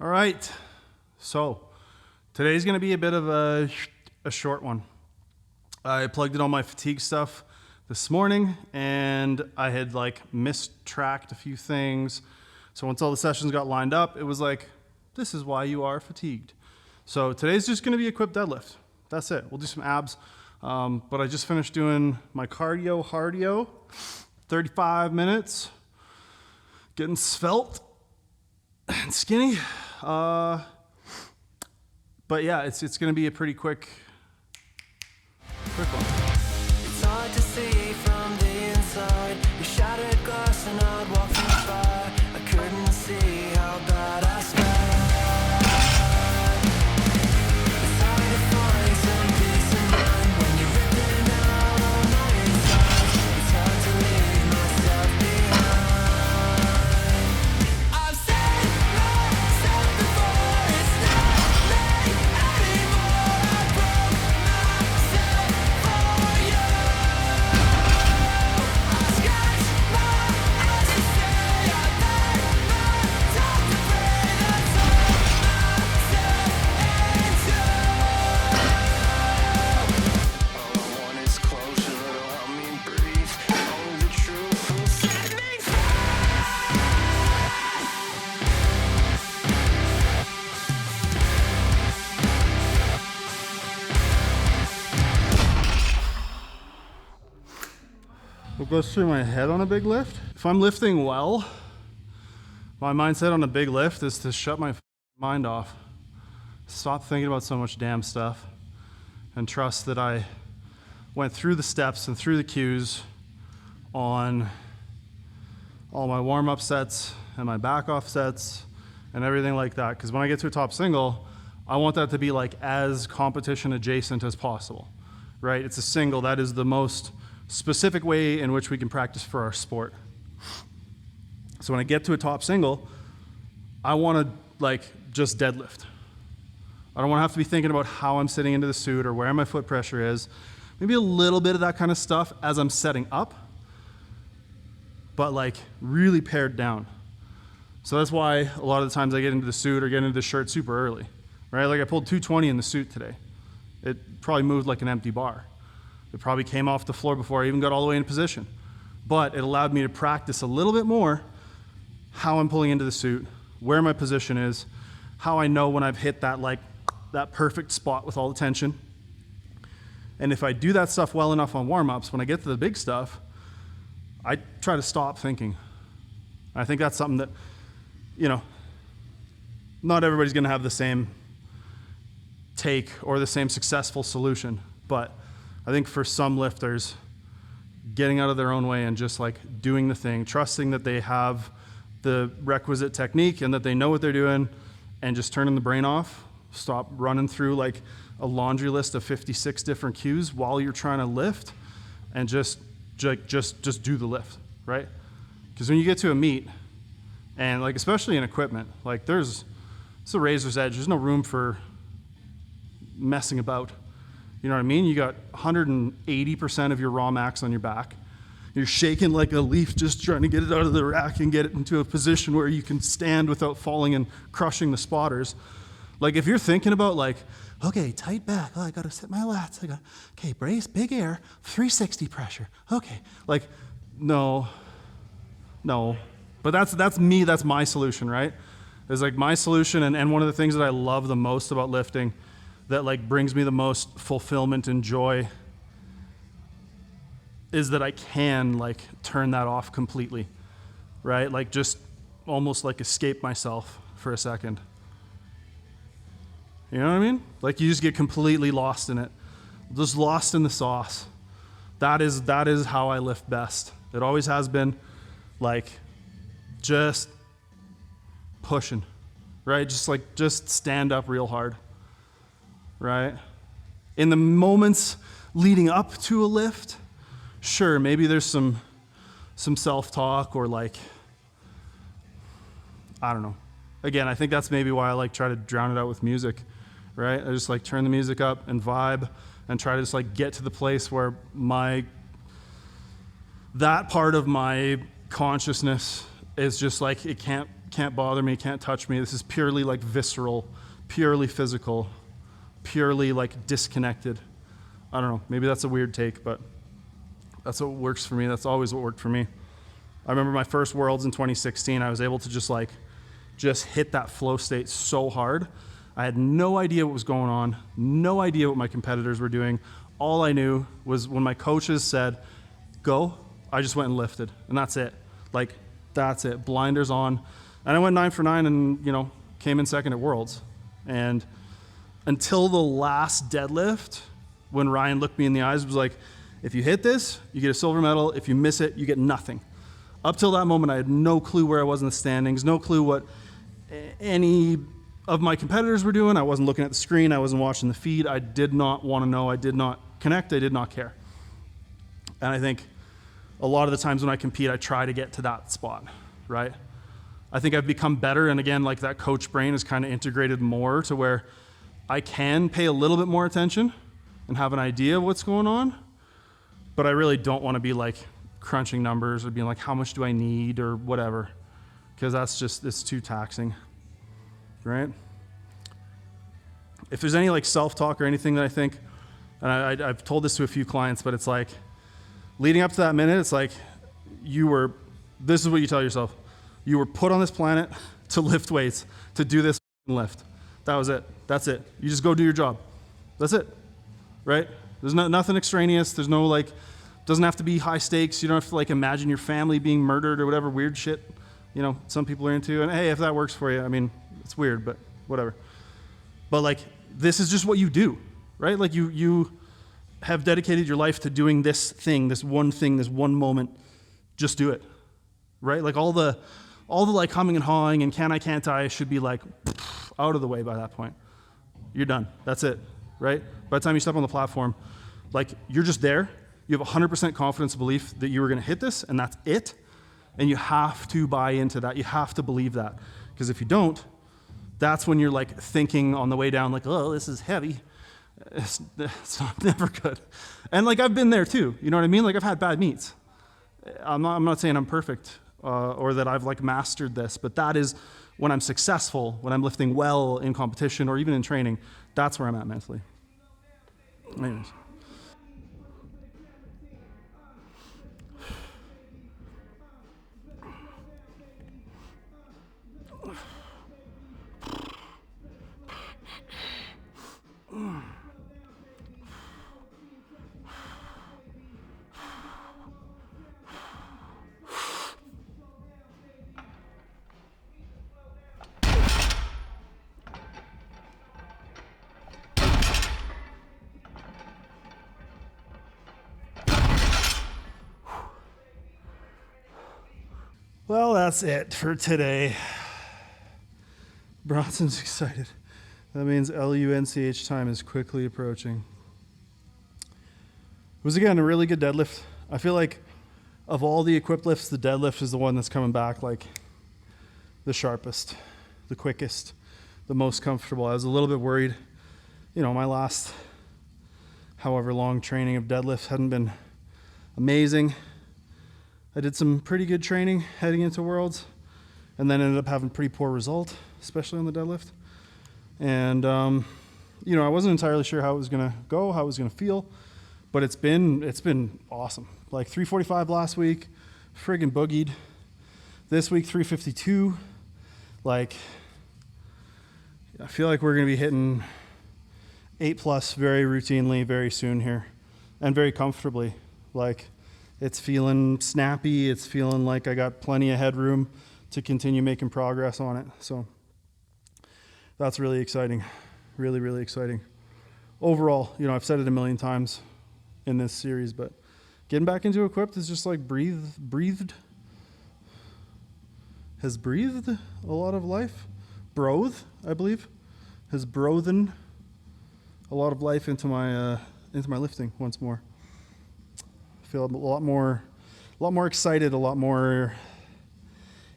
All right, so today's gonna be a bit of a short one. I plugged in all my fatigue stuff this morning and I had like mistracked a few things. So once all the sessions got lined up, it was like, this is why you are fatigued. So today's just gonna be a quick deadlift. That's it, we'll do some abs. But I just finished doing my cardio, 35 minutes, getting svelte and skinny. But yeah, it's gonna be a pretty quick one. It's hard to see from the inside. You shattered glass and I'd walk through fire. I couldn't see how bad I smelled. It's hard to find some peace of mind when you're ripping out all my insides. It's hard to leave myself behind. I've said myself before, it's not me anymore. I broke myself for you. I scratch my eyes to say I let myself to pray that's all myself into. All I want is closure, it'll help me breathe. Only the truth will set me free. What goes through my head on a big lift? If I'm lifting well, my mindset on a big lift is to shut my mind off. Stop thinking about so much damn stuff and trust that I went through the steps and through the cues on all my warm-up sets and my back-off sets and everything like that. Because when I get to a top single, I want that to be like as competition adjacent as possible, right? It's a single. That is the most specific way in which we can practice for our sport. So when I get to a top single, I want to like just deadlift. I don't want to have to be thinking about how I'm sitting into the suit or where my foot pressure is. Maybe a little bit of that kind of stuff as I'm setting up, but like really pared down. So that's why a lot of the times I get into the suit or get into the shirt super early, right? Like I pulled 220 in the suit today. It probably moved like an empty bar. It probably came off the floor before I even got all the way in position. But it allowed me to practice a little bit more how I'm pulling into the suit, where my position is, how I know when I've hit that like that perfect spot with all the tension. And if I do that stuff well enough on warm-ups, when I get to the big stuff, I try to stop thinking. I think that's something that, you know, not everybody's gonna have the same take or the same successful solution, but I think for some lifters, getting out of their own way and just like doing the thing, trusting that they have the requisite technique and that they know what they're doing, and just turning the brain off, stop running through like a laundry list of 56 different cues while you're trying to lift, and just do the lift, right? Because when you get to a meet, and like especially in equipment, like it's a razor's edge. There's no room for messing about. You know what I mean? You got 180% of your raw max on your back. You're shaking like a leaf just trying to get it out of the rack and get it into a position where you can stand without falling and crushing the spotters. Like if you're thinking about like, okay, tight back, oh, I gotta set my lats, okay, brace, big air, 360 pressure, okay. Like, no. But that's me, that's my solution, right? It's like my solution, and one of the things that I love the most about lifting that like brings me the most fulfillment and joy is that I can like turn that off completely, right? Like just almost like escape myself for a second. You know what I mean? Like you just get completely lost in it, just lost in the sauce. That is how I lift best. It always has been, like just pushing, right? Just stand up real hard. Right? In the moments leading up to a lift, sure, maybe there's some self-talk or like, I don't know. Again, I think that's maybe why I like try to drown it out with music, right? I just like turn the music up and vibe and try to just like get to the place where that part of my consciousness is just like, it can't can't bother me, can't touch me. This is purely like visceral, purely physical, purely like disconnected. I don't know, maybe that's a weird take, but that's what works for me. That's always what worked for me. I remember my first Worlds in 2016, I was able to just hit that flow state so hard. I had no idea what was going on, no idea what my competitors were doing. All I knew was when my coaches said, go, I just went and lifted, and that's it. Like, that's it, blinders on. And I went 9 for 9 and, came in second at Worlds. And until the last deadlift, when Ryan looked me in the eyes, was like, if you hit this, you get a silver medal. If you miss it, you get nothing. Up till that moment, I had no clue where I was in the standings, no clue what any of my competitors were doing. I wasn't looking at the screen. I wasn't watching the feed. I did not want to know. I did not connect. I did not care. And I think a lot of the times when I compete, I try to get to that spot, right? I think I've become better. And again, like that coach brain is kind of integrated more to where I can pay a little bit more attention and have an idea of what's going on. But I really don't want to be like crunching numbers or being like, how much do I need or whatever, because it's too taxing, right? If there's any like self-talk or anything that I think, and I've told this to a few clients, but it's like leading up to that minute, it's like this is what you tell yourself. You were put on this planet to lift weights, to do this lift. That was it. That's it. You just go do your job. That's it, right? There's nothing extraneous. There's no like, doesn't have to be high stakes. You don't have to like imagine your family being murdered or whatever weird shit, some people are into. And hey, if that works for you, I mean, it's weird, but whatever. But like, this is just what you do, right? Like you have dedicated your life to doing this thing, this one moment. Just do it, right? Like all the like humming and hawing and can't I should be like out of the way by that point. You're done. That's it, right? By the time you step on the platform, like you're just there. You have 100% confidence and belief that you were going to hit this, and that's it. And you have to buy into that. You have to believe that. Because if you don't, that's when you're like thinking on the way down, like, oh, this is heavy. It's never good. And like I've been there too. You know what I mean? Like I've had bad meets. I'm not saying I'm perfect or that I've like mastered this, but that is when I'm successful, when I'm lifting well in competition or even in training. That's where I'm at mentally. Anyways. Well, that's it for today. Bronson's excited. That means LUNCH time is quickly approaching. It was, again, a really good deadlift. I feel like of all the equipped lifts, the deadlift is the one that's coming back like the sharpest, the quickest, the most comfortable. I was a little bit worried. My last however long training of deadlifts hadn't been amazing. I did some pretty good training heading into Worlds and then ended up having pretty poor result, especially on the deadlift. And, I wasn't entirely sure how it was going to go, how it was going to feel, but it's been awesome. Like 345 last week, friggin' boogied. This week, 352. Like, I feel like we're going to be hitting 8+ very routinely, very soon here, and very comfortably. Like, it's feeling snappy. It's feeling like I got plenty of headroom to continue making progress on it. So that's really exciting. Really, really exciting. Overall, I've said it a million times in this series, but getting back into equipped is just like has breathed a lot of life. Broth, I believe, has brothen a lot of life into my lifting once more. Feel a lot more excited, a lot more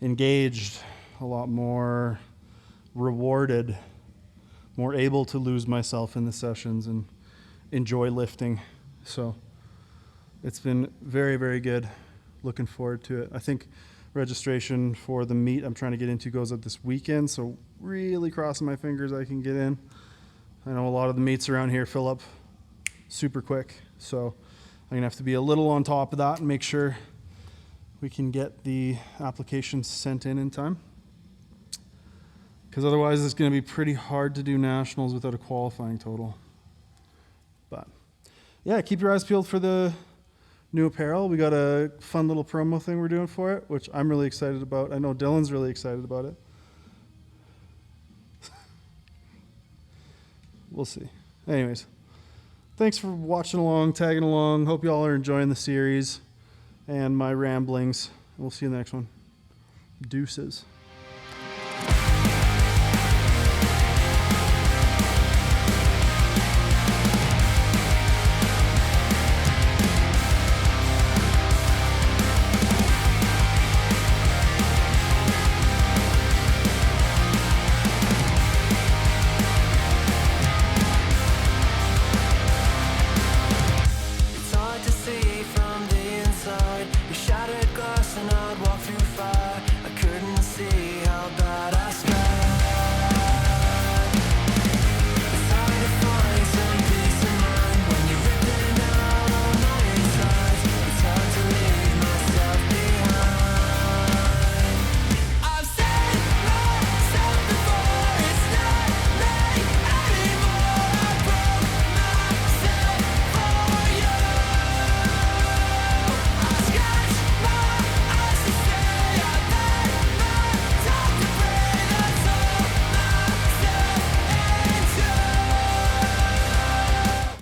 engaged, a lot more rewarded, more able to lose myself in the sessions and enjoy lifting. So it's been very, very good. Looking forward to it. I think registration for the meet I'm trying to get into goes out this weekend, so really crossing my fingers I can get in. I know a lot of the meets around here fill up super quick, so I'm gonna have to be a little on top of that and make sure we can get the applications sent in time, because otherwise it's going to be pretty hard to do nationals without a qualifying total. But yeah, keep your eyes peeled for the new apparel. We got a fun little promo thing we're doing for it, which I'm really excited about. I know Dylan's really excited about it. We'll see. Anyways, thanks for watching along, tagging along. Hope you all are enjoying the series and my ramblings. We'll see you in the next one. Deuces.